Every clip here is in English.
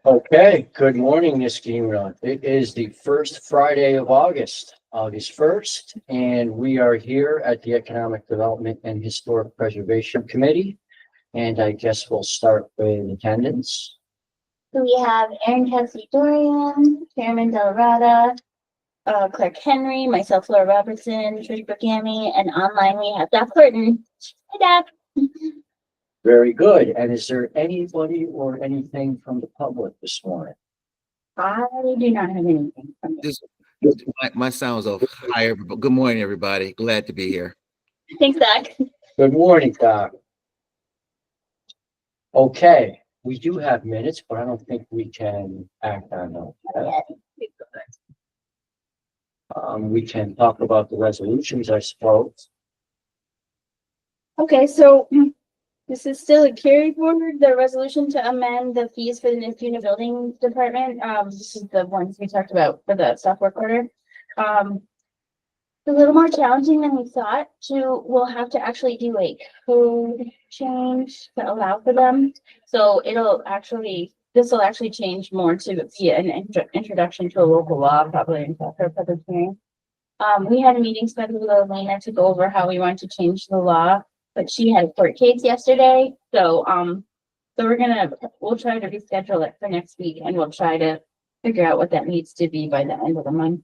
Okay, good morning, Niskeen Run. It is the first Friday of August, August 1st, and we are here at the Economic Development and Historic Preservation Committee. And I guess we'll start with attendance. So we have Aaron Kelsey Dorian, Chairman Delarada, Clark Henry, myself, Laura Robertson, Trish Burgami, and online we have Doc Horton. Hi, Doc. Very good. And is there anybody or anything from the public this morning? I do not have anything from you. My sound's off higher, but good morning, everybody. Glad to be here. Thanks, Doc. Good morning, Doc. Okay, we do have minutes, but I don't think we can act on them. We can talk about the resolutions, I suppose. Okay, so this is still a carry forward, the resolution to amend the fees for the Niskuna Building Department. This is the ones we talked about for the software quarter. It's a little more challenging than we thought. We'll have to actually do a code change to allow for them. So this will actually change more to be an introduction to a local law, probably in public hearing. We had a meeting scheduled with Elena to go over how we want to change the law, but she had a court case yesterday. So we'll try to reschedule it for next week, and we'll try to figure out what that needs to be by the end of the month.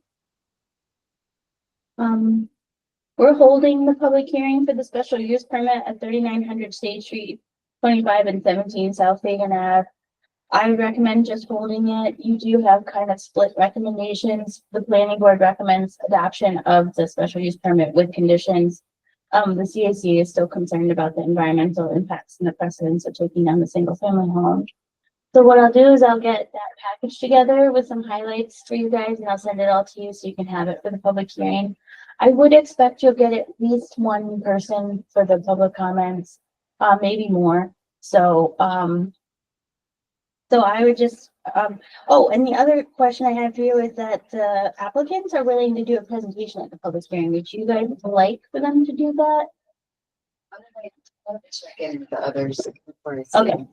We're holding the public hearing for the special use permit at 3900 State Street, 25 and 17 South Fagan Ave. I recommend just holding it. You do have kind of split recommendations. The planning board recommends adoption of the special use permit with conditions. The CAC is still concerned about the environmental impacts and the precedence of taking down the single family home. So what I'll do is I'll get that package together with some highlights for you guys, and I'll send it all to you so you can have it for the public hearing. I would expect you'll get at least one person for the public comments, maybe more. So I would just, and the other question I have for you is that the applicants are willing to do a presentation at the public hearing. Would you guys like for them to do that? Check in with the others. Okay.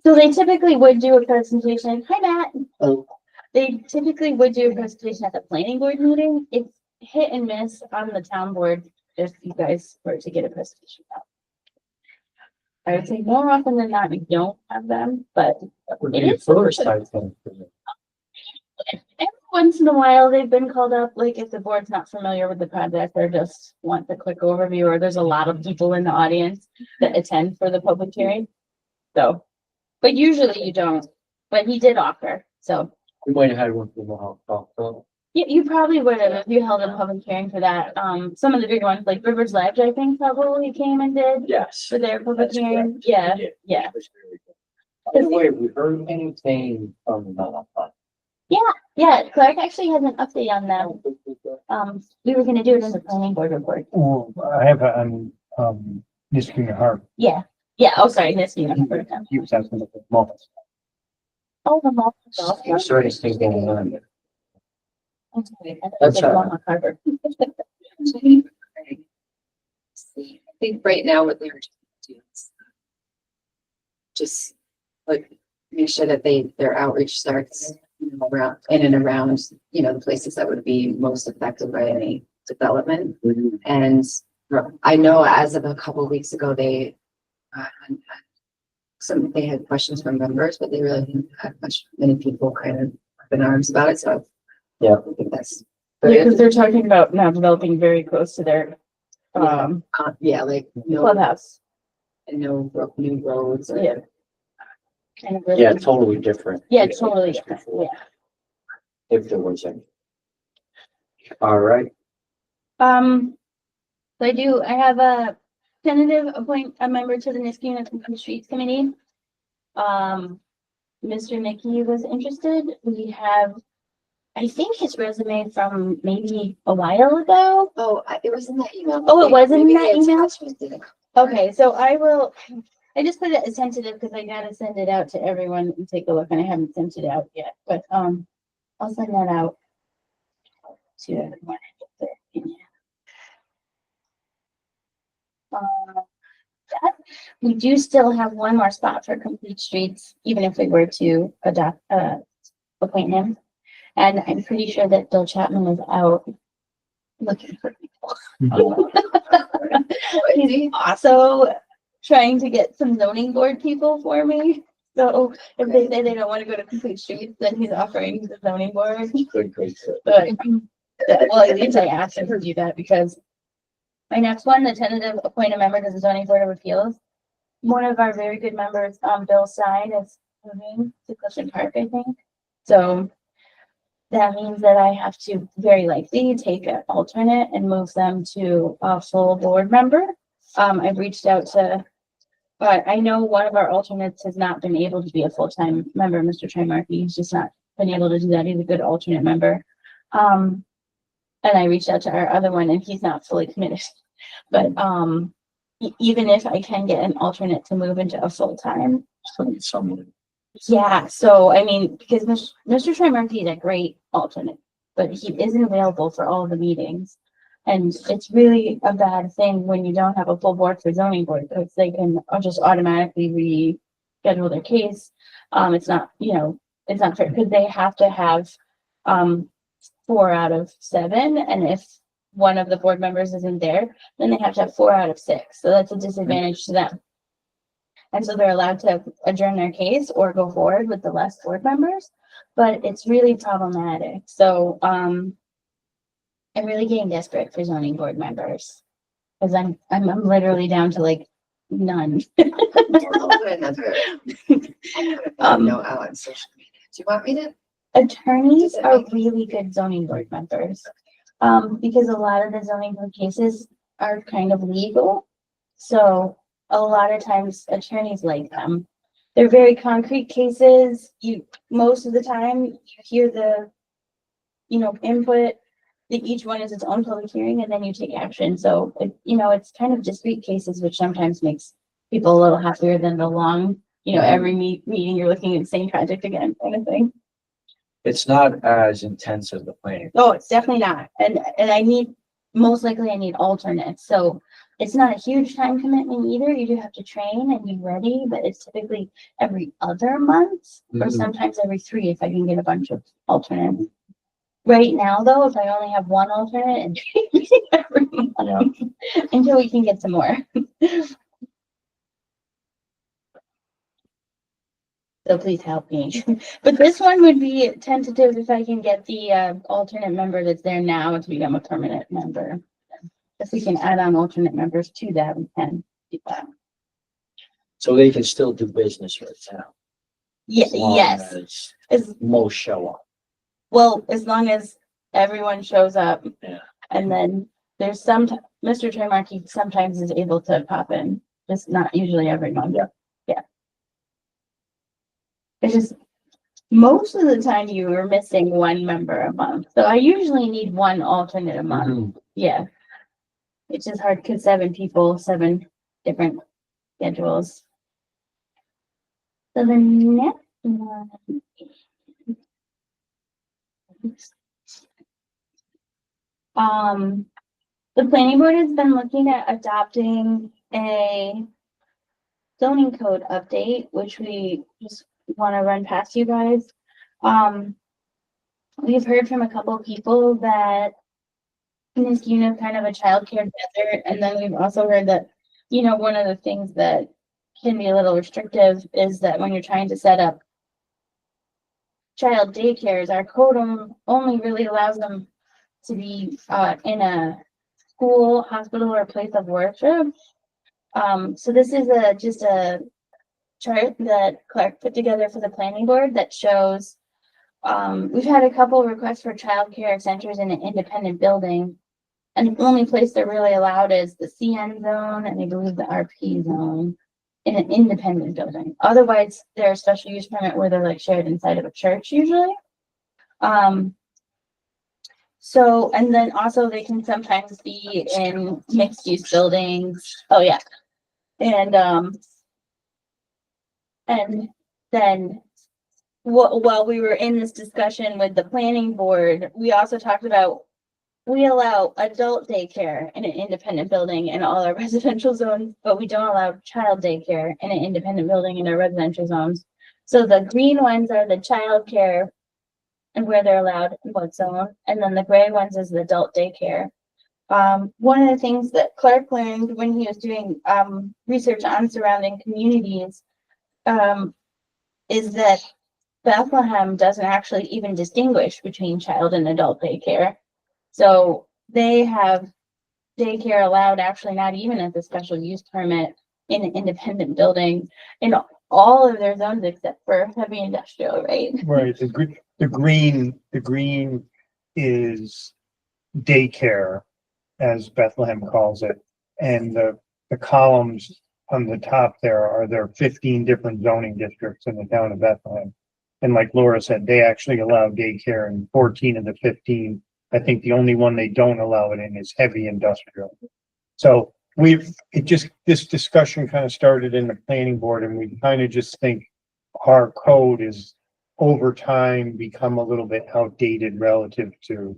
So they typically would do a presentation. Hi, Matt. Oh. They typically would do a presentation at the planning board meeting. It's hit and miss on the town board if you guys were to get a presentation out. I would say more often than not, we don't have them, but That would be a first, I think. every once in a while they've been called up, like if the board's not familiar with the project or just want the quick overview, or there's a lot of people in the audience that attend for the public hearing. So, but usually you don't, but he did offer, so. We might have had one for Mohawk. You probably would have if you held a public hearing for that. Some of the big ones like Rivers Ledge, I think probably came and did Yes. for their public That's hearing. correct. Yeah, It yeah. was very good. By the way, have we heard anything from Yeah, Clark actually has an update on that. We were gonna do it in the planning board report. Oh, I have it on, Niskuna Harbor. Yeah, oh, sorry, this year. He was asking about the moment. Oh, the mall. Is there anything going on? That's all right. Mohawk Harbor. I think right now what they're doing is just like make sure that their outreach starts around in and around, the places that would be most affected by any development. And I know as of a couple of weeks ago, they had questions from members, but they really didn't have many people kind of up in arms about it. So Yeah. I think that's Yeah, because they're talking about now developing very close to their like no clubhouse. and no new roads. Or, Yeah. Kind of really. Yeah, totally different. Yeah, totally different. Yeah. If there was any. All right. So I have a tentative appoint a member to the Niskuna Streets Committee. Mr. Mickey was interested. We have, I think, his resume from maybe a while ago. Oh, it was in that email. Oh, it was in Maybe that the email? attachment didn't come. Okay, so I just put it as tentative because I gotta send it out to everyone and take a look, and I haven't sent it out yet, but, I'll send that out to everyone. that. We do still have one more spot for complete streets, even if we were to appoint him. And I'm pretty sure that Bill Chapman is out looking for people. He's also trying to get some zoning board people for me. So if they say they don't want to go to complete streets, then he's offering the zoning board. Good, good. But, well, at least I asked him to do that because my next one, the tentative appoint a member to the zoning board of appeals. One of our very good members, Bill Stein, is moving to Clifton Park, I think. So that means that I have to very likely take an alternate and move them to a full board member. I've reached out to, I know one of our alternates has not been able to be a full-time member, Mr. Trimarchi. He's just not been able to do that. He's a good alternate member. And I reached out to our other one and he's not fully committed. But even if I can get an alternate to move into a full-time, Someone. yeah, so I mean, because Mr. Trimarchi is a great alternate, but he isn't available for all the meetings. And it's really a bad thing when you don't have a full board for zoning board, because they can just automatically reschedule their case. It's not, it's not fair, because they have to have 4 out of 7, and if one of the board members isn't there, then they have to have 4 out of 6. So that's a disadvantage to them. And so they're allowed to adjourn their case or go forward with the less board members, but it's really problematic. So I'm really getting desperate for zoning board members because I'm literally down to like none. No, on social media. Do you want me to? Attorneys are really good zoning board members. Because a lot of the zoning board cases are kind of legal. So a lot of times attorneys like them. They're very concrete cases. Most of the time you hear the, input, that each one is its own public hearing and then you take action. So, it's kind of discrete cases, which sometimes makes people a little happier than the long, every meeting you're looking at the same project again kind of thing. It's not as intense as the planning. Oh, it's definitely not. And I most likely I need alternates. So it's not a huge time commitment either. You do have to train and be ready, but it's typically every other month or Mhm. sometimes every 3 if I can get a bunch of alternates. Right now, though, if I only have one alternate and every month until we can get some more. So please help me. But this one would be tentative if I can get the alternate member that's there now to become a permanent member. If we can add on alternate members to that, we can do that. So they can still do business right now. as long Yes. as most show up. Well, as long as everyone shows up. Yeah. And then there's Mr. Trimarchi sometimes is able to pop in, just not usually every month. Yeah. It's just, most of the time you are missing one member a month. So I usually need one alternate a month. Mhm. Yeah. It's just hard because 7 people, 7 different schedules. So the next one. The planning board has been looking at adopting a zoning code update, which we just want to run past you guys. We've heard from a couple of people that Niskuna is kind of a childcare desert, and then we've also heard that, one of the things that can be a little restrictive is that when you're trying to set up child daycares, our code only really allows them to be in a school, hospital, or place of worship. So this is just a chart that Clark put together for the planning board that shows we've had a couple requests for childcare centers in an independent building, and the only place they're really allowed is the CN zone and I believe the RP zone in an independent building. Otherwise, they're a special use permit where they're like shared inside of a church usually. So, and then also they can sometimes be in mixed use buildings. Oh yeah. And then while we were in this discussion with the planning board, we also talked about we allow adult daycare in an independent building in all our residential zones, but we don't allow child daycare in an independent building in our residential zones. So the green ones are the child care and where they're allowed in what zone, and then the gray ones is the adult daycare. One of the things that Clark learned when he was doing research on surrounding communities is that Bethlehem doesn't actually even distinguish between child and adult daycare. So they have daycare allowed actually not even at the special use permit in an independent building in all of their zones except for heavy industrial, right? Right, the green is daycare, as Bethlehem calls it. And the columns on the top there are 15 different zoning districts in the town of Bethlehem. And like Laura said, they actually allow daycare in 14 of the 15. I think the only one they don't allow it in is heavy industrial. So this discussion kind of started in the planning board, and we kind of just think our code is over time become a little bit outdated relative to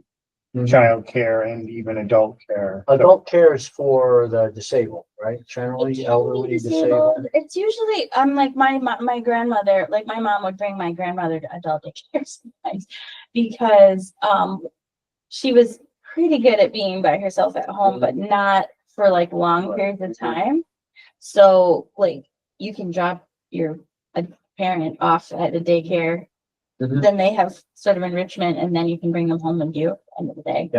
childcare and even adult care. Adult care is for the disabled, right? Generally elderly, disabled. It's usually like my grandmother, like my mom would bring my grandmother to adult daycare sometimes because she was pretty good at being by herself at home, but not for like long periods of time. So like you can drop your parent off at a daycare, then they have sort of enrichment, and then you can bring them home with you at the end of the day.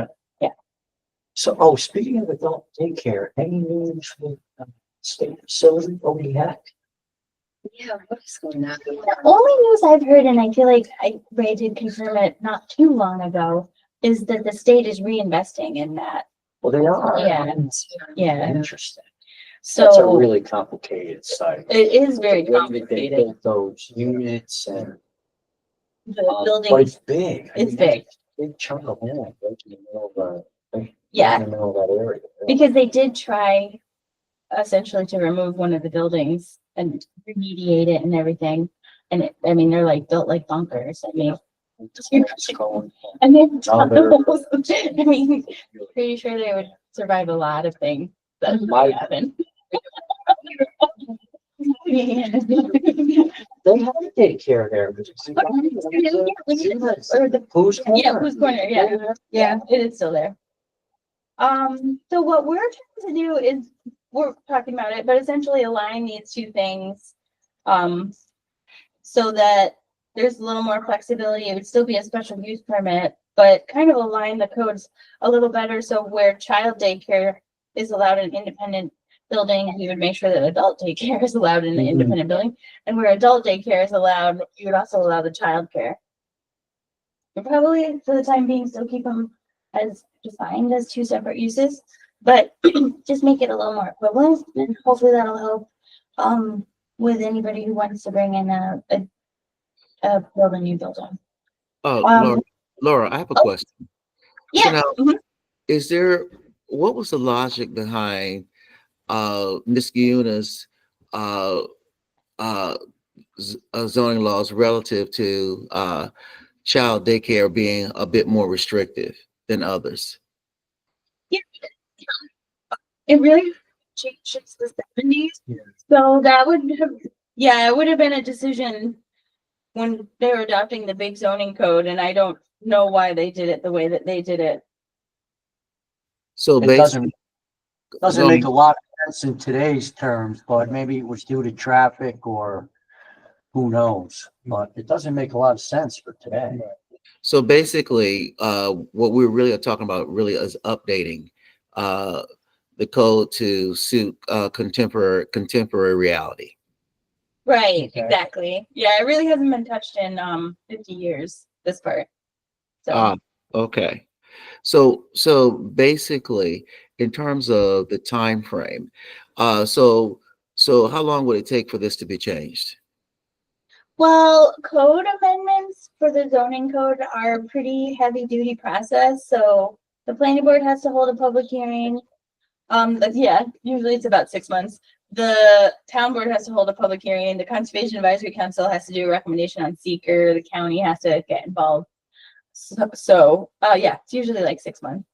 Yeah. So, speaking of adult daycare, any news with state facility, ODHAC? Yeah, what is going on? The only news I've heard, and I feel like Ray did confirm it not too long ago, is that the state is reinvesting in that. Well, they are. Yeah. Interesting. That's a So really complicated site. it is very The way that they complicated. built those units and, The but building, it's big. I it's mean, that's big. a Big chunk of land, right in the middle of, Yeah, in the middle of that area. because they did try essentially to remove one of the buildings and remediate it and everything. And I mean, they're like built like bunkers. I mean, It's going- and they're Oh, they're- tunnels. I mean, pretty sure they would survive a lot of things that might happen. They have to take care of there. Or the Who's? Yeah, who's corner, yeah, it is still there. So what we're trying to do is, we're talking about it, but essentially align these two things. So that there's a little more flexibility, it would still be a special use permit, but kind of align the codes a little better, so where child daycare is allowed in an independent building, you would make sure that adult daycare is allowed in an independent building, and where adult daycare is allowed, you would also allow the child care. And probably for the time being, still keep them as defined as two separate uses, but just make it a little more equivalent, and hopefully that'll help with anybody who wants to bring in build a new building. Oh, Laura, I have a question. Yeah. now- Mhm. What was the logic behind Ms. Guna's zoning laws relative to child daycare being a bit more restrictive than others? It really changed since the 70s. Yeah. So that would have, it would have been a decision when they were adopting the big zoning code, and I don't know why they did it the way that they did it. So It basically, doesn't make a lot of sense in today's terms, but maybe it was due to traffic or who knows, but it doesn't make a lot of sense for today. what we really are talking about really is updating the code to suit contemporary reality. Right, Okay. exactly. Yeah, it really hasn't been touched in 50 years, this part. So Okay. So basically, in terms of the time frame, so how long would it take for this to be changed? well, code amendments for the zoning code are a pretty heavy duty process, so the planning board has to hold a public hearing. But yeah, usually it's about 6 months. The town board has to hold a public hearing, the Conservation Advisory Council has to do a recommendation on seeker, the county has to get involved. So, yeah, it's usually like 6 months.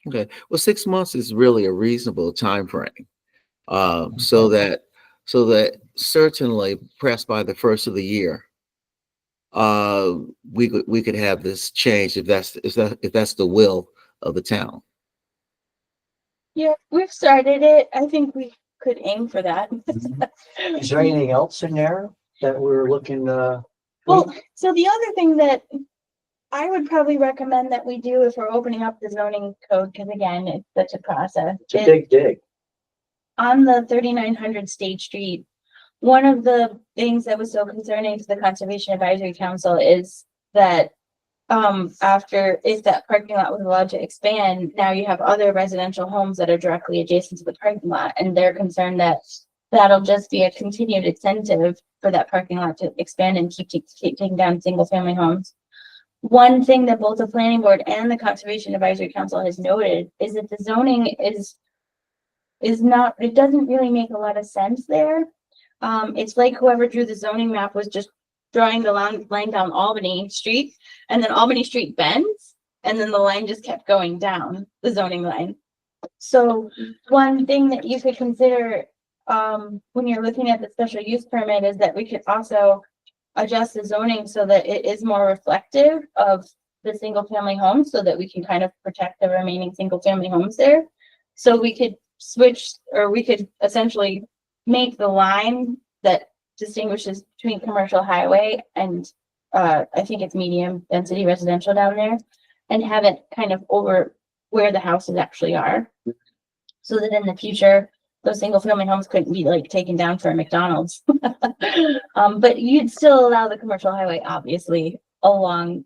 Okay, well, 6 months is really a reasonable time frame. So that certainly perhaps by the first of the year, we could have this changed if that's the will of the town. Yeah, we've started it. I think we could aim for that. Is there anything else in there that we're looking, Well, so the other thing that I would probably recommend that we do if we're opening up the zoning code, because again, it's such a process. it's a is big dig. On the 3900 State Street, one of the things that was so concerning to the Conservation Advisory Council is that after, if that parking lot was allowed to expand, now you have other residential homes that are directly adjacent to the parking lot, and they're concerned that that'll just be a continued incentive for that parking lot to expand and keep taking down single family homes. One thing that both the planning board and the Conservation Advisory Council has noted is that the zoning is not, it doesn't really make a lot of sense there. It's like whoever drew the zoning map was just drawing the line down Albany Street, and then Albany Street bends, and then the line just kept going down the zoning line. So one thing that you could consider when you're looking at the special use permit is that we could also adjust the zoning so that it is more reflective of the single family homes, so that we can kind of protect the remaining single family homes there. So we could switch, or we could essentially make the line that distinguishes between commercial highway and I think it's medium density residential down there, and have it kind of over where the houses actually are. So that in the future, those single family homes couldn't be like taken down for a McDonald's. But you'd still allow the commercial highway, obviously, along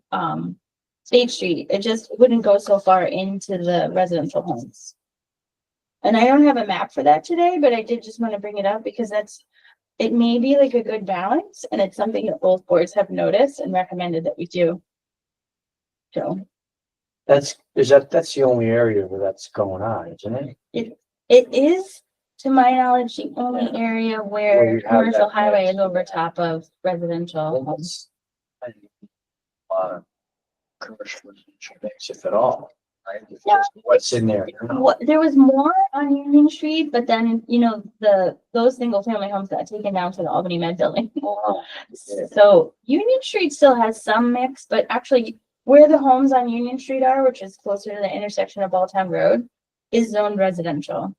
State Street. It just wouldn't go so far into the residential homes. And I don't have a map for that today, but I did just want to bring it up because it may be like a good balance, and it's something that both boards have noticed and recommended that we do. So That's the only area where that's going on, isn't it? it is, to my knowledge, the only area Where where you have commercial that highway is mix. over top of residential. Almost. Commercial residential mix, if at all, right? It's Yeah. just what's in there now. What, there was more on Union Street, but then, those single family homes got taken down to the Albany Med Building. Yeah. So Union Street still has some mix, but actually where the homes on Union Street are, which is closer to the intersection of Balltown Road, is zoned residential.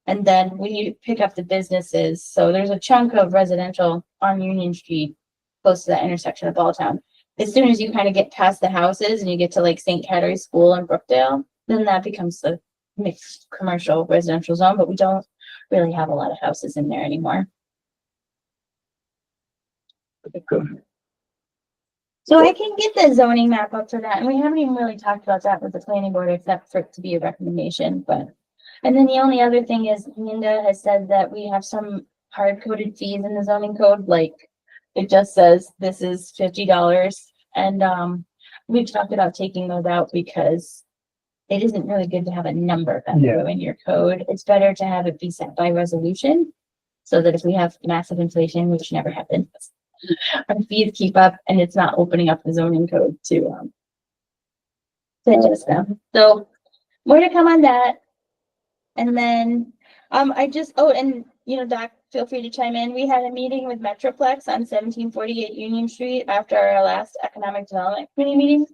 And then when you pick up the businesses, so there's a chunk of residential on Union Street close to that intersection of Balltown. As soon as you kind of get past the houses and you get to like St. Catherine's School in Brookdale, then that becomes the mixed commercial residential zone, but we don't really have a lot of houses in there anymore. Good. So I can get the zoning map up for that, and we haven't even really talked about that with the planning board except for it to be a recommendation, but. And then the only other thing is Linda has said that we have some hard-coded fees in the zoning code, like it just says this is $50. And we've talked about taking those out because it isn't really good to have a number come Yeah. through in your code. It's better to have it be set by resolution, so that if we have massive inflation, which never happens, our fees keep up and it's not opening up the zoning code to adjust them. So more to come on that. And then, Doc, feel free to chime in. We had a meeting with Metroplex on 1748 Union Street after our last Economic Development Committee meeting.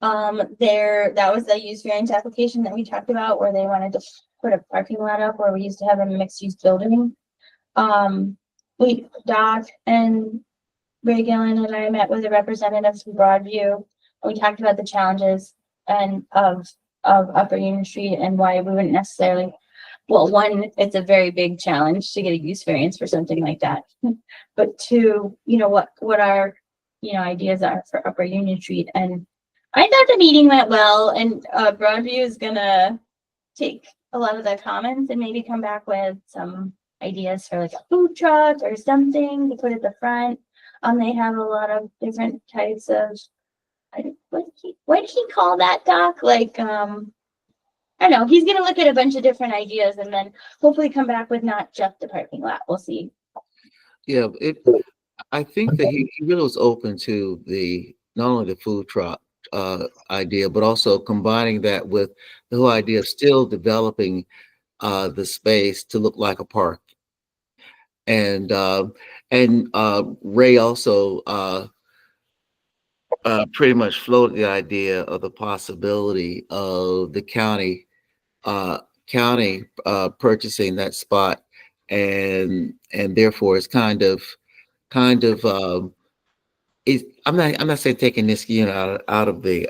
That was the use variance application that we talked about, where they wanted to put a parking lot up where we used to have a mixed-use building. Doc and Ray Gillen and I met with the representatives from Broadview. We talked about the challenges of Upper Union Street and why we wouldn't necessarily, well, one, it's a very big challenge to get a use variance for something like that. But two, what our, ideas are for Upper Union Street. And I thought the meeting went well, and Broadview is gonna take a lot of the comments and maybe come back with some ideas for like a food truck or something to put at the front. They have a lot of different types of, what did he call that, Doc? Like, I don't know, he's gonna look at a bunch of different ideas and then hopefully come back with not just the parking lot. We'll see. Yeah, I think that he really was open to not only the food truck, idea, but also combining that with the whole idea of still developing the space to look like a park. And Ray also pretty much floated the idea of the possibility of the county purchasing that spot, and therefore it's I'm not saying taking this unit out of the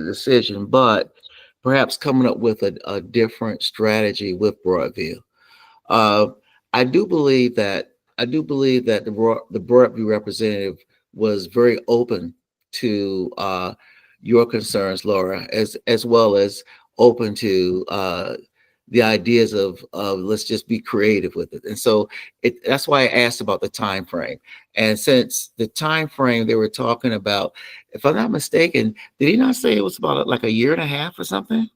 decision, but perhaps coming up with a different strategy with Broadview. Uh, I do believe that the Broadview representative was very open to your concerns, Laura, as well as open to the ideas of let's just be creative with it. And so that's why I asked about the time frame. And since the time frame they were talking about, if I'm not mistaken, did he not say it was about like a year and a half or something?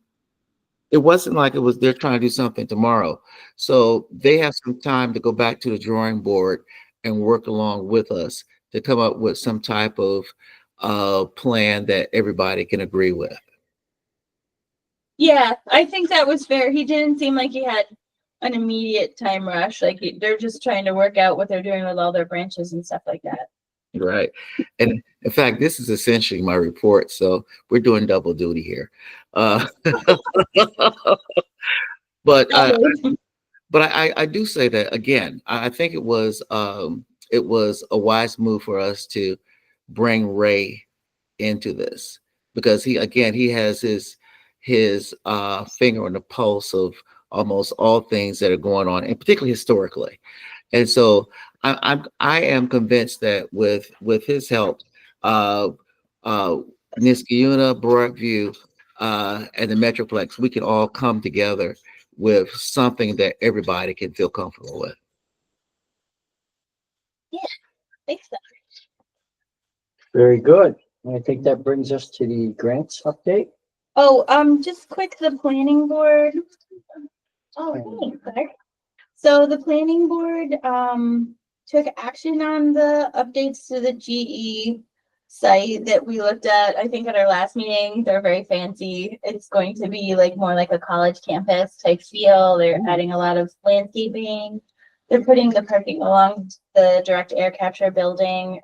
It wasn't like it was they're trying to do something tomorrow. So they have some time to go back to the drawing board and work along with us to come up with some type of plan that everybody can agree with. Yeah, I think that was fair. He didn't seem like he had an immediate time rush. Like they're just trying to work out what they're doing with all their branches and stuff like that. Right. And in fact, this is essentially my report. So we're doing double duty here. Uh, but I do say that again, I think it was a wise move for us to bring Ray into this, because he has his finger on the pulse of almost all things that are going on, and particularly historically. And so I am convinced that with his help, Niskayuna, Broadview, and the Metroplex, we can all come together with something that everybody can feel comfortable with. Thanks. Very good. And I think that brings us to the grants update. Oh, just quick, the planning board. Oh, thanks, Claire. So the planning board, took action on the updates to the GE site that we looked at, I think at our last meeting. They're very fancy. It's going to be like more like a college campus type feel. They're adding a lot of landscaping. They're putting the parking along the direct air capture building.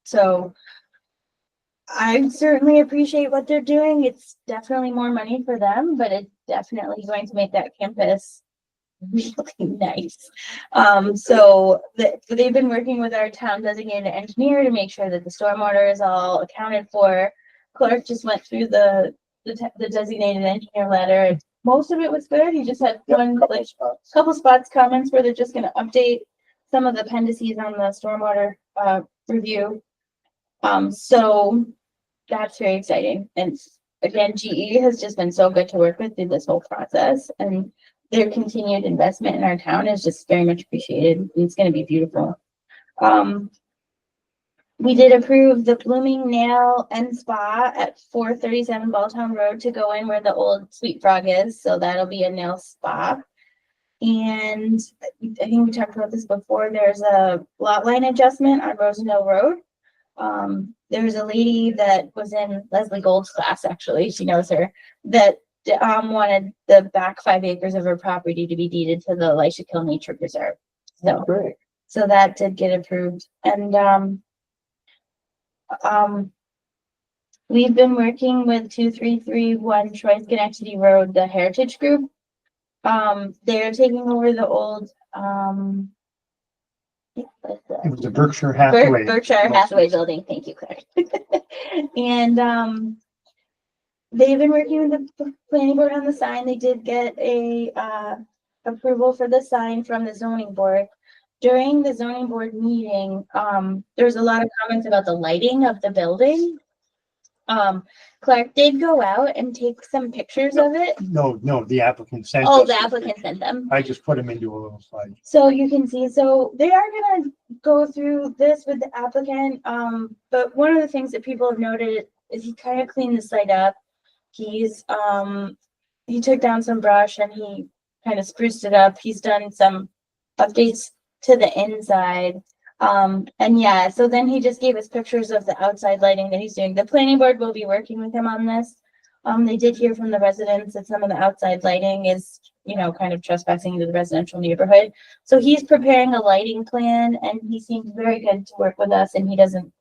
So I certainly appreciate what they're doing. It's definitely more money for them, but it's definitely going to make that campus really nice. So they've been working with our town designated engineer to make sure that the stormwater is all accounted for. Clark just went through the designated engineer letter. Most of it was good. He just had couple spots comments where they're just going to update some of the appendices on the stormwater review. So that's very exciting. And again, GE has just been so good to work with through this whole process, and their continued investment in our town is just very much appreciated. It's going to be beautiful. We did approve the Blooming Nail and Spa at 437 Balltown Road to go in where the old Sweet Frog is. So that'll be a nail spa. And I think we talked about this before. There's a lot line adjustment on Rosenhill Road. There's a lady that was in Leslie Gold's class, actually, she knows her, that wanted the back 5 acres of her property to be deeded to the Elisha Kill Nature Preserve. So, Great. so that did get approved. And we've been working with 2331 Troy Schenectady Road, the Heritage Group. They're taking over the old It was the Berkshire Hathaway. Berkshire Hathaway building. Thank you, Claire. And they've been working with the planning board on the sign. They did get a approval for the sign from the zoning board. During the zoning board meeting, there's a lot of comments about the lighting of the building. Clark did go out and take some pictures of it. No, the applicant sent. Oh, us. the applicant sent them. I just put them into a little slide. So you can see, so they are gonna go through this with the applicant. But one of the things that people have noted is he kind of cleaned the site up. He's, he took down some brush and he kind of spruced it up. He's done some updates to the inside. And yeah, so then he just gave us pictures of the outside lighting that he's doing. The planning board will be working with him on this. They did hear from the residents that some of the outside lighting is, you know, kind of trespassing into the residential neighborhood. So he's preparing a lighting plan and he seems very good to work with us and he doesn't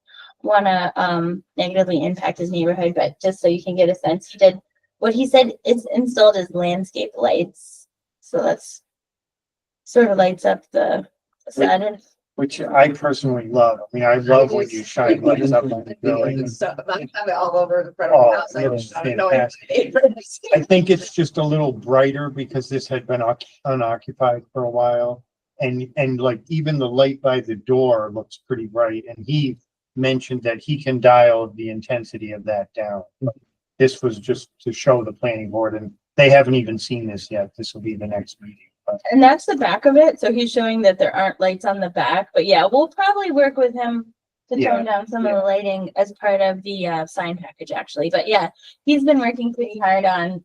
want to negatively impact his neighborhood, but just so you can get a sense, he did what he said is installed as landscape lights. So that's sort of lights up the facade. Which I personally love. I mean, I love when you shine lights up on the building. So I have it all over the front of the house. Oh, it is I don't know if fantastic. I think it's just a little brighter because this had been unoccupied for a while. And like even the light by the door looks pretty bright. And he mentioned that he can dial the intensity of that down. This was just to show the planning board and they haven't even seen this yet. This will be the next meeting. But And that's the back of it. So he's showing that there aren't lights on the back, but yeah, we'll probably work with him to Yeah, tone down some of the lighting as part of the sign package actually. But yeah, he's been working pretty hard on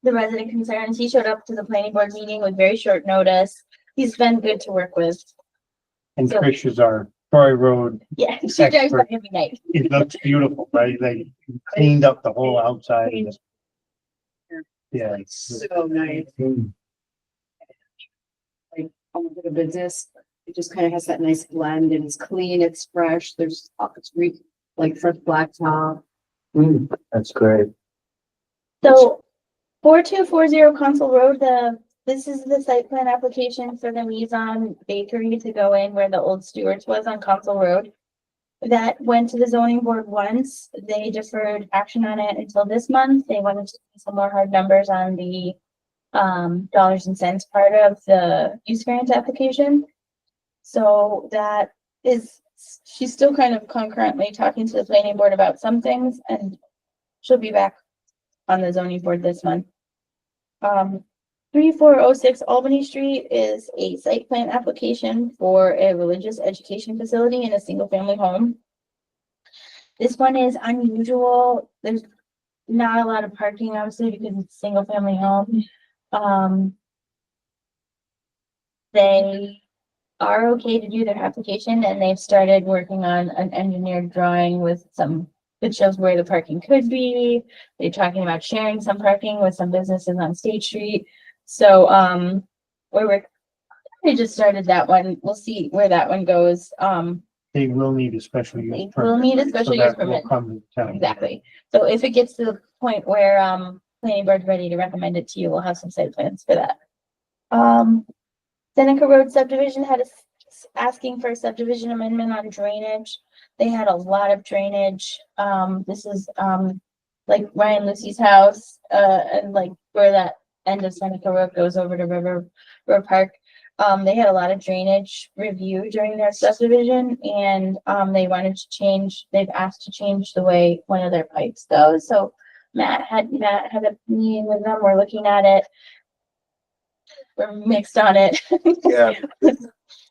the resident concerns. He showed up to the planning board meeting with very short notice. He's been good to work with. and So- Trish is our Troy Road. Yeah, she drives by Expert. every night. It looks beautiful, right? They cleaned up the whole outside. Yeah. So nice. Like, almost like a business, it just kind of has that nice blend and it's clean, it's fresh, like fresh blacktop. That's great. So 4240 Council Road, this is the site plan application for the Mizan Bakery to go in where the old Stewart's was on Council Road. That went to the zoning board once. They deferred action on it until this month. They wanted to see some more hard numbers on the dollars and cents part of the use variance application. So that is, she's still kind of concurrently talking to the planning board about some things and she'll be back on the zoning board this month. 3406 Albany Street is a site plan application for a religious education facility in a single family home. This one is unusual. There's not a lot of parking, obviously, because it's a single family home. They are okay to do their application and they've started working on an engineered drawing with some, it shows where the parking could be. They're talking about sharing some parking with some businesses on State Street. So, we just started that one. We'll see where that one goes. They will need a special use They permit. will need a so special use that will permit. come to town. Exactly. So if it gets to the point where, planning board's ready to recommend it to you, we'll have some site plans for that. Seneca Road subdivision had asking for a subdivision amendment on drainage. They had a lot of drainage. This is, like Ryan Lucy's house, and like where that end of Seneca Road goes over to River Park. They had a lot of drainage review during their subdivision and, they wanted to change, they've asked to change the way one of their pipes goes. So Matt had a meeting with them. We're looking at it. We're mixed on it. Yeah,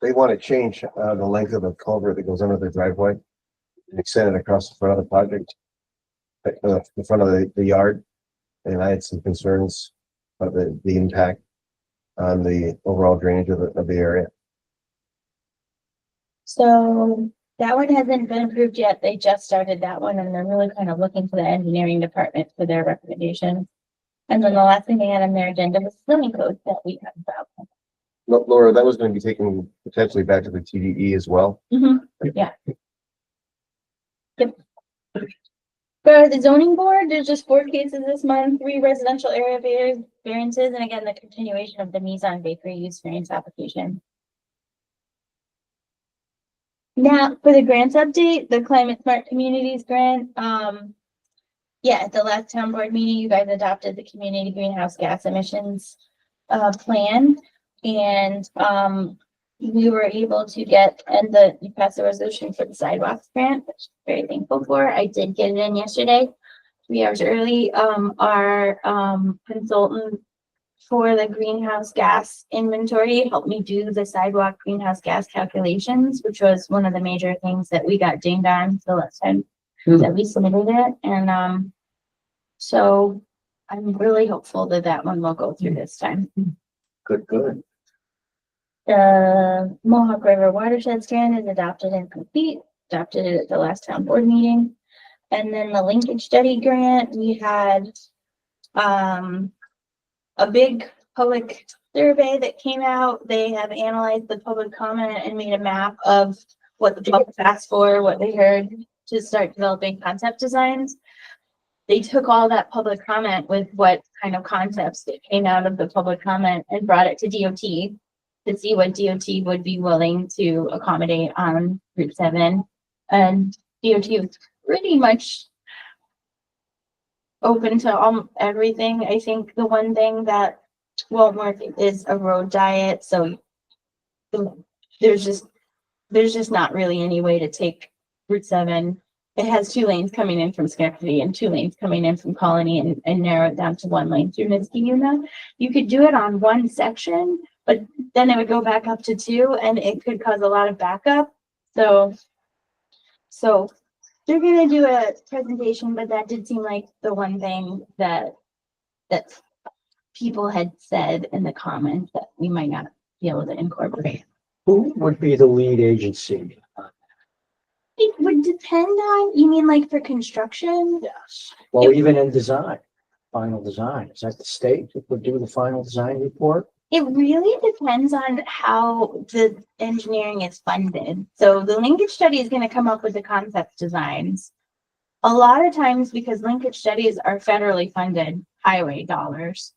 they want to change the length of the culvert that goes under their driveway and extend it across the front of the project, the front of the yard. And I had some concerns about the impact on the overall drainage of the area. So that one hasn't been approved yet. They just started that one and they're really kind of looking to the engineering department for their recommendation. And then the last thing they had on their agenda was zoning code that we have about. Laura, that was going to be taken potentially back to the TDE as well. Yeah. Yep. For the zoning board, there's just 4 cases this month, 3 residential area variances, and again, the continuation of the Mizan Bakery use variance application. Now, for the grants update, the Climate Smart Communities grant, yeah, at the last town board meeting, you guys adopted the community greenhouse gas emissions plan. And we were able to get, and you passed the resolution for the sidewalks grant, which I'm very thankful for. I did get it in yesterday, 3 hours early. Our consultant for the greenhouse gas inventory helped me do the sidewalk greenhouse gas calculations, which was one of the major things that we got dinged on the last time that we submitted it. And so I'm really hopeful that that one will go through this time. Good. The Mohawk River Watershed Strand is adopted and complete, adopted it at the last town board meeting. And then the linkage study grant, we had a big public survey that came out. They have analyzed the public comment and made a map of what the public asked for, what they heard to start developing concept designs. They took all that public comment with what kind of concepts that came out of the public comment and brought it to DOT to see what DOT would be willing to accommodate on Route 7. And DOT was pretty much open to everything. I think the one thing that won't work is a road diet. So there's just not really any way to take Route 7. It has 2 lanes coming in from Schenectady and 2 lanes coming in from Colony and narrow it down to 1 lane through Niskayuna. You could do it on 1 section, but then it would go back up to 2 and it could cause a lot of backup. So they're gonna do a presentation, but that did seem like the one thing that people had said in the comments that we might not be able to incorporate. Who would be the lead agency? It would depend on, you mean like for construction? Yes. Well, even in design, final design, is that the state that would do the final design report? It really depends on how the engineering is funded. So the linkage study is going to come up with the concept designs. A lot of times, because linkage studies are federally funded highway dollars,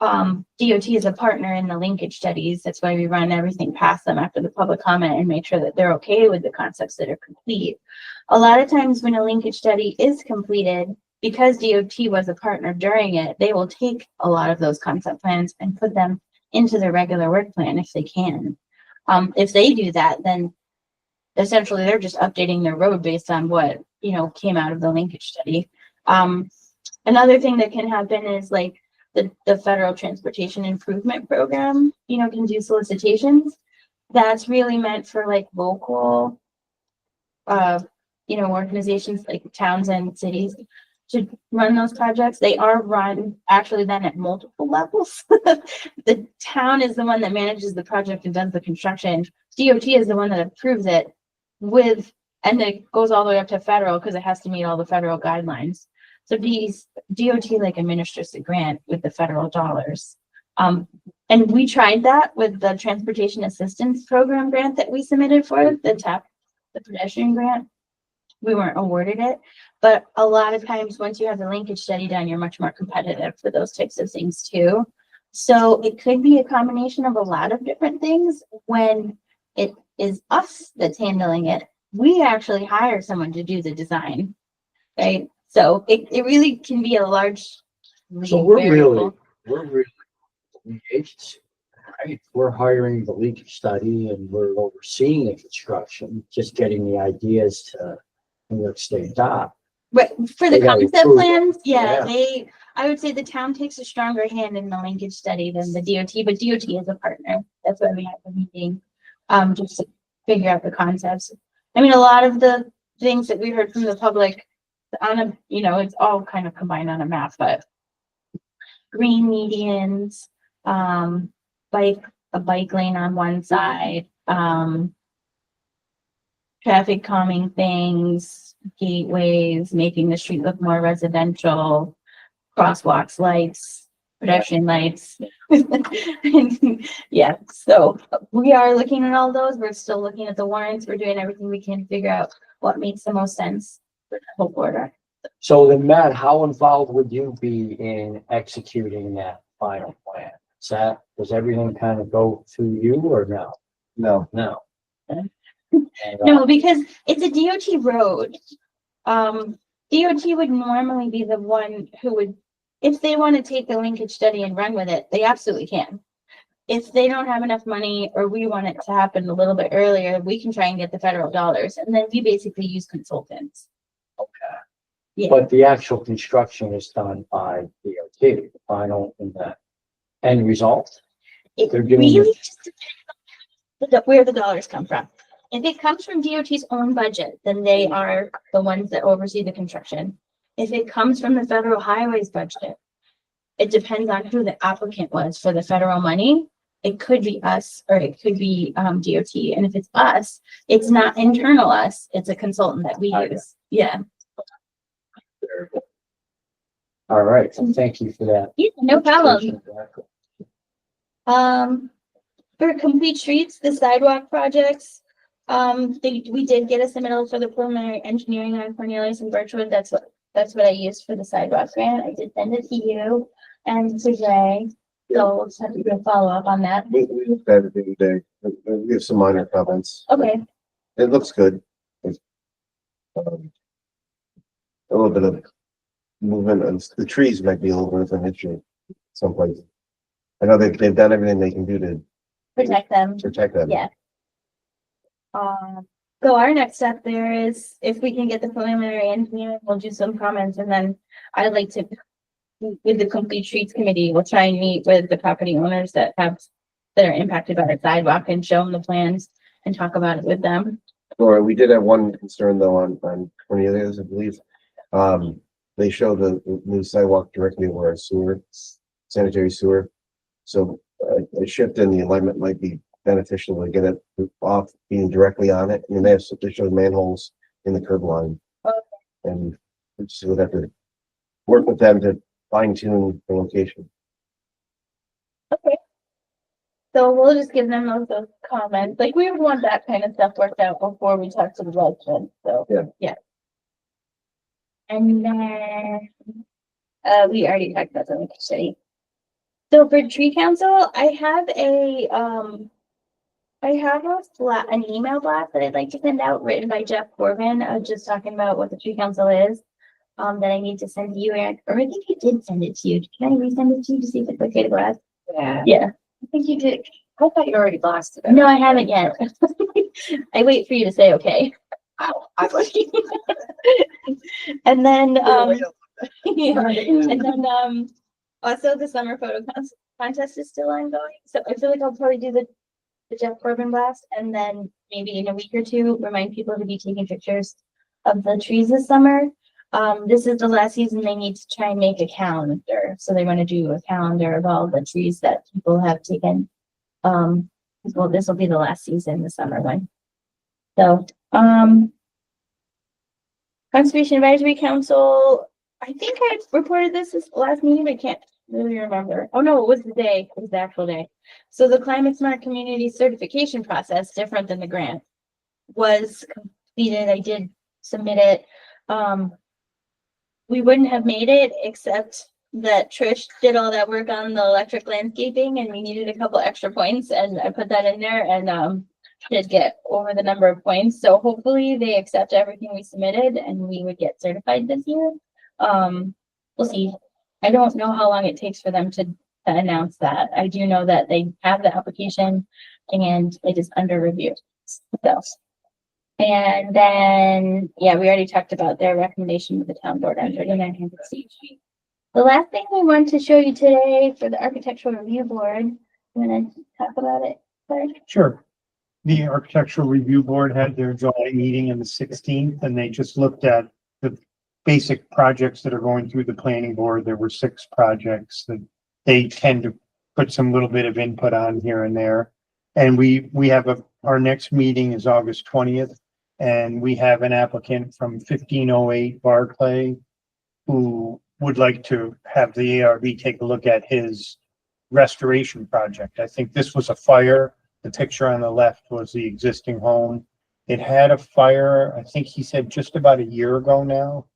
DOT is a partner in the linkage studies. That's why we run everything past them after the public comment and make sure that they're okay with the concepts that are complete. A lot of times when a linkage study is completed, because DOT was a partner during it, they will take a lot of those concept plans and put them into their regular work plan if they can. If they do that, then essentially they're just updating their road based on what, came out of the linkage study. Another thing that can happen is like the Federal Transportation Improvement Program, can do solicitations. That's really meant for like local, organizations like towns and cities to run those projects. They are run actually then at multiple levels. The town is the one that manages the project and does the construction. DOT is the one that approves it and it goes all the way up to federal because it has to meet all the federal guidelines. So DOT like administers the grant with the federal dollars. And we tried that with the Transportation Assistance Program grant that we submitted for the pedestrian grant. We weren't awarded it, but a lot of times once you have the linkage study done, you're much more competitive for those types of things too. So it could be a combination of a lot of different things. When it is us that's handling it, we actually hire someone to do the design, right? So it really can be a large. So we're really the agency, right? We're hiring the leakage study and we're overseeing the construction, just getting the ideas to New York State DOT. But for the They gotta concept approve it. plans, Yeah. I would say the town takes a stronger hand in the linkage study than the DOT, but DOT is a partner. That's why we have the meeting, just to figure out the concepts. I mean, a lot of the things that we heard from the public it's all kind of combined on a map, but green medians, a bike lane on one side, traffic calming things, gateways, making the street look more residential, crosswalks, lights, pedestrian lights. Yeah, so we are looking at all those. We're still looking at the warrants. We're doing everything we can to figure out what makes the most sense for the whole border. So then, Matt, how involved would you be in executing that final plan? Does everything kind of go through you or no? No, No. And, No, because it's a DOT road. DOT would normally be the one who would, if they want to take the linkage study and run with it, they absolutely can. If they don't have enough money or we want it to happen a little bit earlier, we can try and get the federal dollars and then we basically use consultants. Okay. Yeah. But the actual construction is done by DOT, the final and the end result. It They're doing really it. just depends on where the dollars come from. If it comes from DOT's own budget, then they are the ones that oversee the construction. If it comes from the federal highways budget, it depends on who the applicant was for the federal money. it could be us or it could be DOT. And if it's us, it's not internal us, it's a consultant that we use. Yeah, All right, so thank you for that. yeah, no problem. For complete streets, the sidewalk projects, we did get a submittal for the preliminary engineering on Cornelius and Birchwood. That's what I used for the sidewalk grant. I did send it to you and to Jay. So we'll just have to do a follow-up on that. We looked at it the other day. We have some minor comments. Okay, It looks good. Um, A little bit of movement and the trees might be a little bit of an issue someplace. I know they've done everything they can do to protect them. protect them. Yeah. So our next step there is if we can get the preliminary engineering, we'll do some comments and then I'd like to, with the complete streets committee, we'll try and meet with the property owners that are impacted by the sidewalk and show them the plans and talk about it with them. Laura, we did have one concern though on Cornelius, I believe. They show the new sidewalk directly over our sewer, sanitary sewer. So a shift in the alignment might be beneficial to get it off being directly on it. I mean, they show manholes in the curb line. Okay. And we just would have to work with them to fine tune the location. Okay. So we'll just give them those comments. Like we would want that kind of stuff worked out before we talk to the residents. So yeah. And then we already talked about the city. So for tree council, I have an email blast that I'd like to send out written by Jeff Corbin, just talking about what the tree council is. That I need to send to you, Eric, or I think I did send it to you. Can I resend it to you to see if it's okay to blast? Yeah, Yeah. I think you did. I thought you already blasted it. No, I haven't yet. I wait for you to say okay. And then, yeah. And then, also the summer photo contest is still ongoing. So I feel like I'll probably do the Jeff Corbin blast and then maybe in a week or two, remind people to be taking pictures of the trees this summer. This is the last season they need to try and make a calendar. So they want to do a calendar of all the trees that people have taken. Well, this will be the last season, the summer one. So, Conservation Advisory Council, I think I reported this last meeting, but I can't really remember. Oh no, it was the actual day. So the Climate Smart Community Certification process, different than the grant, was completed. I did submit it. We wouldn't have made it except that Trish did all that work on the electric landscaping and we needed a couple extra points and I put that in there and did get over the number of points. So hopefully they accept everything we submitted and we would get certified this year. We'll see. I don't know how long it takes for them to announce that. I do know that they have the application and it is under review. So, and then, yeah, we already talked about their recommendation with the town board on 3900 C. The last thing we want to show you today for the architectural review board, I'm gonna talk about it. Sorry. Sure. The Architectural Review Board had their July meeting on the 16th, and they just looked at the basic projects that are going through the planning board. There were 6 projects that they tend to put some little bit of input on here and there. And we have our next meeting is August 20th, and we have an applicant from 1508 Barclay who would like to have the ARB take a look at his restoration project. I think this was a fire. The picture on the left was the existing home. It had a fire, I think he said just about a year ago now.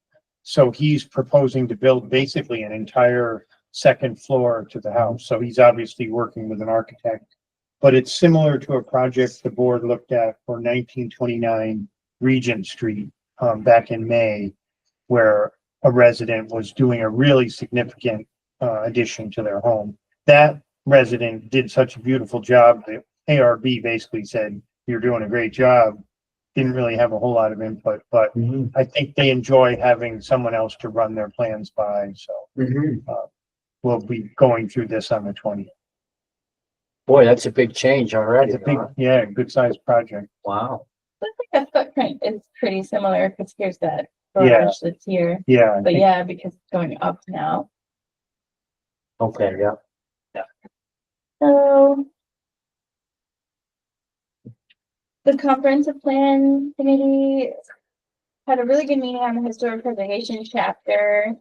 So he's proposing to build basically an entire second floor to the house. So he's obviously working with an architect. But it's similar to a project the board looked at for 1929 Regent Street back in May, where a resident was doing a really significant addition to their home. That resident did such a beautiful job that ARB basically said, "You're doing a great job." Didn't really have a whole lot of input, but I think they enjoy having someone else to run their plans by. So we'll be going through this on the 20th. Boy, that's a big change already. It's a big, huh? yeah, good sized project. Wow. I think the footprint is pretty similar because here's that Yeah. garage that's here. Yeah. I But think- yeah, because it's going up now. Okay, yeah. So The comprehensive plan committee had a really good meeting on the historic preservation chapter.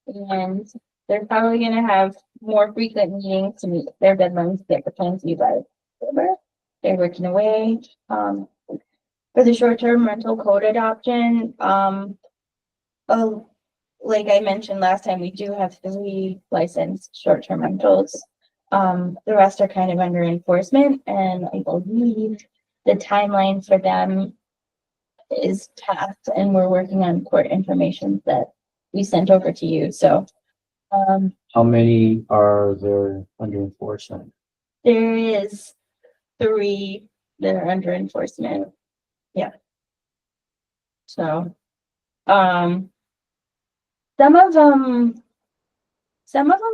And they're probably gonna have more frequent meetings to meet their deadlines to get the plans to you by October. They're working away, for the short-term rental code adoption, oh, like I mentioned last time, we do have 3 licensed short-term rentals. The rest are kind of under enforcement, and I believe the timeline for them is passed, and we're working on court information that we sent over to you, so. How many are there under enforcement? There is 3 that are under enforcement. Yeah. So, some of them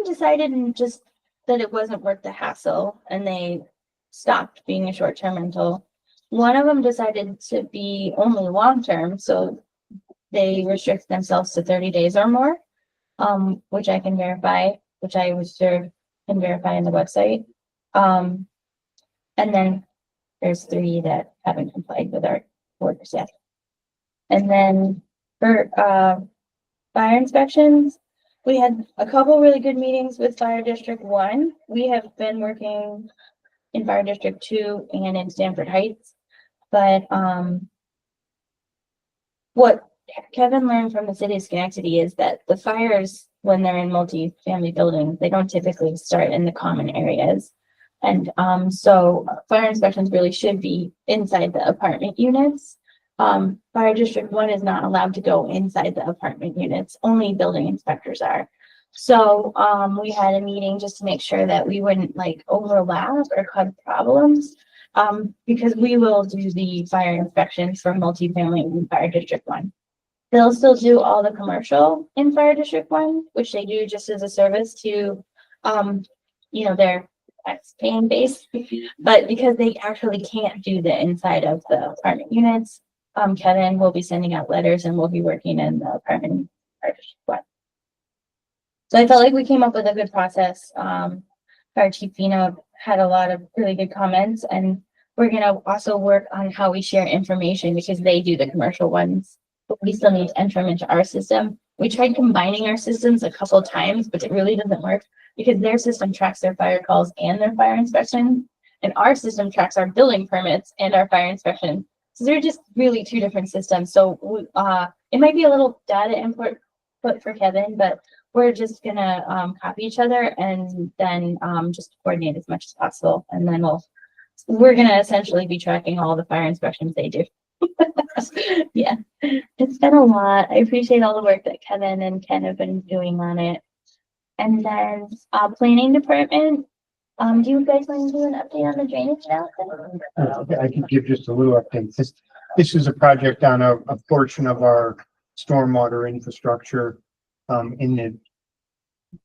decided and just that it wasn't worth the hassle and they stopped being a short-term rental. One of them decided to be only long-term, so they restrict themselves to 30 days or more, which I can verify, which I was sure can verify on the website. And then there's 3 that haven't complied with our orders yet. And then for fire inspections, we had a couple really good meetings with Fire District 1. We have been working in Fire District 2 and in Stanford Heights. But what Kevin learned from the city of Schenectady is that the fires, when they're in multi-family buildings, they don't typically start in the common areas. And so fire inspections really should be inside the apartment units. Fire District 1 is not allowed to go inside the apartment units, only building inspectors are. So we had a meeting just to make sure that we wouldn't like overlap or cause problems. Because we will do the fire inspections for multifamily in Fire District 1. They'll still do all the commercial in Fire District 1, which they do just as a service to, their tax-paying base. But because they actually can't do the inside of the apartment units, Kevin will be sending out letters and we'll be working in the apartment Fire District 1. So I felt like we came up with a good process. Fire Chief Pino had a lot of really good comments, and we're gonna also work on how we share information because they do the commercial ones, but we still need to enter them into our system. We tried combining our systems a couple times, but it really doesn't work because their system tracks their fire calls and their fire inspection, and our system tracks our building permits and our fire inspection. So they're just really 2 different systems. So it might be a little data input for Kevin, but we're just gonna copy each other and then just coordinate as much as possible. And then we're gonna essentially be tracking all the fire inspections they do. Yeah, it's been a lot. I appreciate all the work that Kevin and Ken have been doing on it. And then planning department, do you guys want to do an update on the drainage analysis? I can give just a little update. This is a project on a portion of our stormwater infrastructure in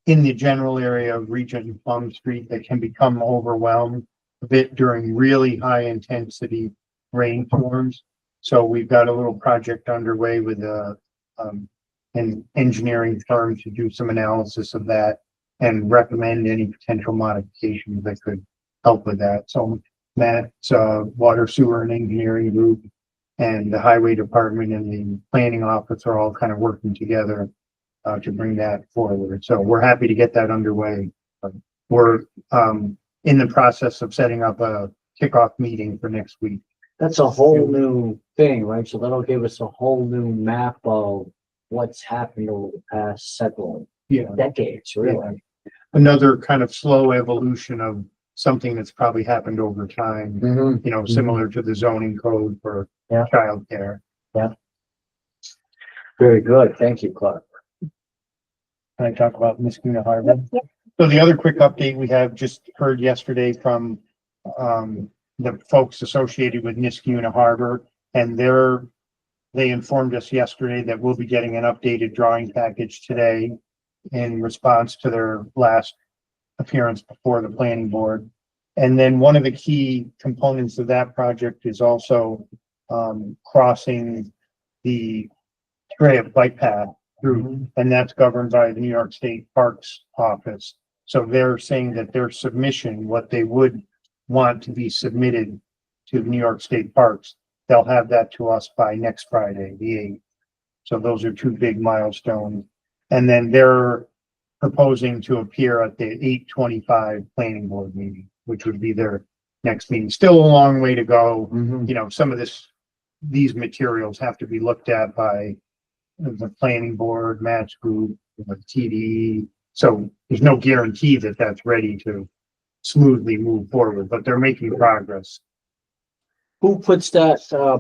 the general area of Regent Plum Street that can become overwhelmed a bit during really high intensity rainstorms. So we've got a little project underway with an engineering firm to do some analysis of that and recommend any potential modifications that could help with that. So Matt's water, sewer and engineering group and the highway department and the planning office are all kind of working together to bring that forward. So we're happy to get that underway. We're in the process of setting up a kickoff meeting for next week. That's a whole new thing, right? So that'll give us a whole new map of what's happened over the past several decades, really. Another kind of slow evolution of something that's probably happened over time, Mm-hmm. similar to the zoning code for childcare. Very good. Thank you, Clark. Can I talk about Niskuna Harbor? So the other quick update we have just heard yesterday from the folks associated with Niskuna Harbor, and they informed us yesterday that we'll be getting an updated drawing package today in response to their last appearance before the planning board. And then one of the key components of that project is also crossing the Treya bike path through, and that's governed by the New York State Parks Office. So they're saying that their submission, what they would want to be submitted to New York State Parks. They'll have that to us by next Friday, the 8th. So those are two big milestones. And then they're proposing to appear at the 8/25 planning board meeting, which would be their next meeting. Still a long way to go. You know, some of these materials have to be looked at by the planning board, Matt's group, the TDE. So there's no guarantee that that's ready to smoothly move forward, but they're making progress. Who puts that,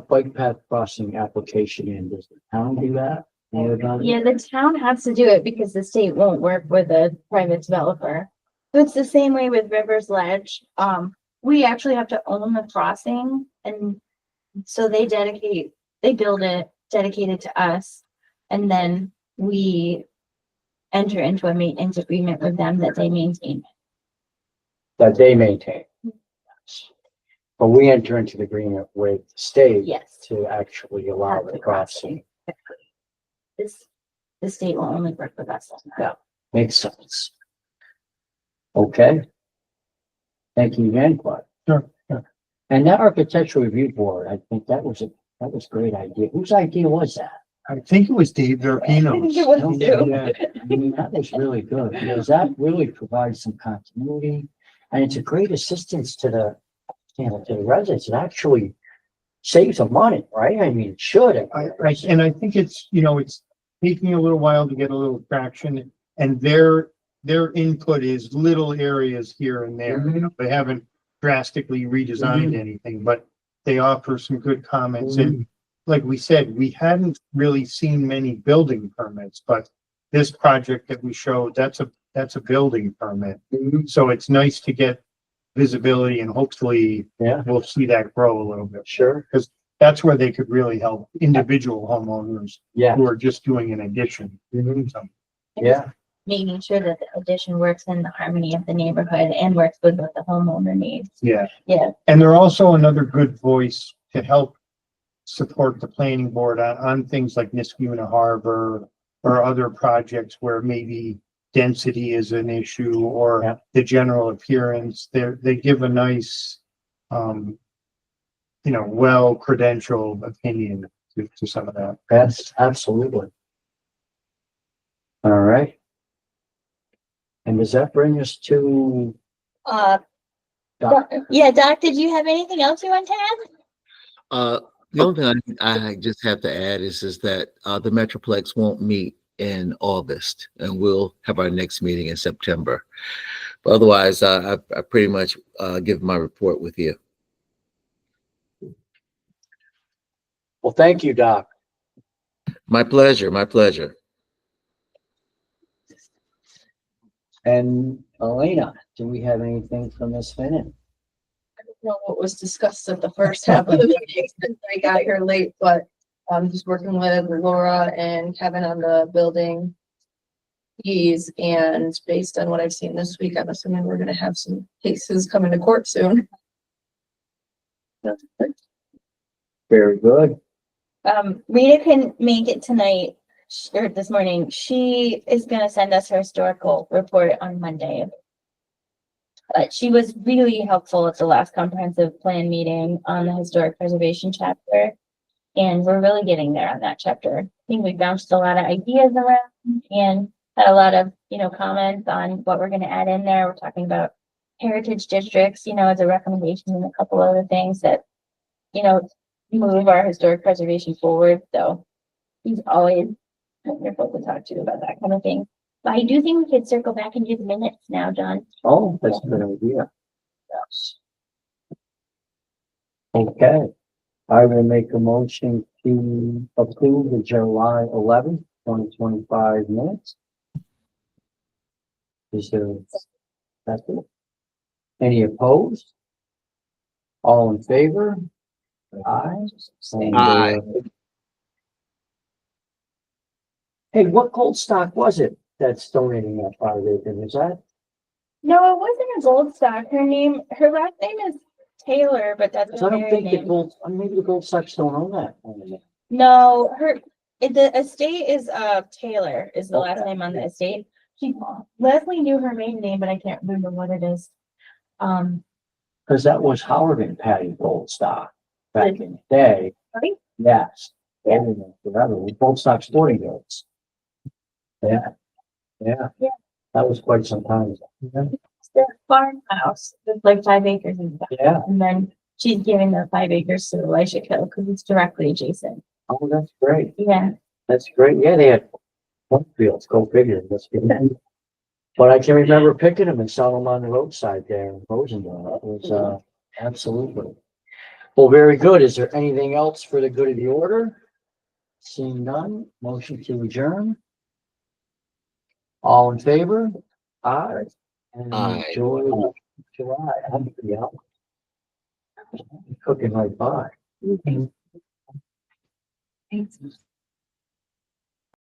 bike path crossing application in? Does the town do that? Anybody? Yeah, the town has to do it because the state won't work with a private developer. So it's the same way with Rivers Ledge. We actually have to own the crossing, and so they build it, dedicate it to us. And then we enter into a maintenance agreement with them that they maintain. That they maintain. But we enter into the agreement with the state. Yes. To actually allow Have the the crossing. The state will only work with us on that. Makes sense. Okay. Thank you again, Clark. Sure. And that architectural review board, I think that was a great idea. Whose idea was that? I think it was Dave Verpino's. It was too. Yeah, I mean, that was really good because that really provides some continuity and it's a great assistance to the, to the residents. It actually saves them money, right? I mean, it should. And I think it's, you know, it's taking a little while to get a little traction, and their input is little areas here and there. You know, they haven't drastically redesigned anything, but they offer some good comments. And like we said, we hadn't really seen many building permits, but this project that we showed, that's a building permit. So it's nice to get visibility, and hopefully Yeah, we'll see that grow a little bit. sure. That's where they could really help individual homeowners Yeah. who are just doing an addition. So, Yeah, Making sure that the addition works in the harmony of the neighborhood and works with what the homeowner needs. yeah. Yeah. And they're also another good voice to help support the planning board on things like Niskuna Harbor or other projects where maybe density is an issue or Yeah. the general appearance. They give a nice, well credentialed opinion to some of that. that's absolutely. All right. And does that bring us to? Doc? Doc, did you have anything else you want to add? The only thing I just have to add is that the Metroplex won't meet in August, and we'll have our next meeting in September. But otherwise, I pretty much give my report with you. Well, thank you, Doc. My pleasure. My pleasure. And Elena, do we have anything from Ms. Finnan? I don't know what was discussed at the first half of the meeting since I got here late, but I'm just working with Laura and Kevin on the building fees, and based on what I've seen this week, I'm assuming we're gonna have some cases coming to court soon. Very good. Rita couldn't make it tonight or this morning. She is gonna send us her historical report on Monday. But she was really helpful at the last comprehensive plan meeting on the historic preservation chapter. And we're really getting there on that chapter. I think we bounced a lot of ideas around and had a lot of, comments on what we're gonna add in there. We're talking about heritage districts, as a recommendation, and a couple other things that, move our historic preservation forward. So he's always wonderful to talk to about that kind of thing. But I do think we could circle back and do the minutes now, John. Oh, that's a good idea. Yes. Okay, I will make a motion to approve the July 11th, 2025 minutes. Is there, that's it. Any opposed? All in favor? Aye. And, Aye. Hey, what gold stock was it that's donating that 5 acres? Is that? No, it wasn't a gold stock. Her last name is Taylor, but that's 'Cause her I don't married think the name. gold, maybe the gold stocks don't own that. No, the estate is Taylor is the last Okay. name on the estate. Leslie knew her maiden name, but I can't remember what it is. Cause that was Howard and Patty Goldstock back in the day. Right? Yes. Forever, Goldstock Sporting Goods. Yeah. Yeah. Yeah. That was quite some time ago. It's their farmhouse with like 5 acres and stuff. Yeah. And then she's giving the 5 acres to Elisha Kill because it's directly adjacent. Oh, that's great. Yeah. That's great. Yeah, they had cornfields, go figure. That's good. But I can remember picking them and selling them on the roadside there in Rosendale. That was, absolutely. Well, very good. Is there anything else for the good of the order? Seeing none, motion to adjourn. All in favor? Aye. And Aye. enjoy July. Yeah. Cooking right by. Thanks.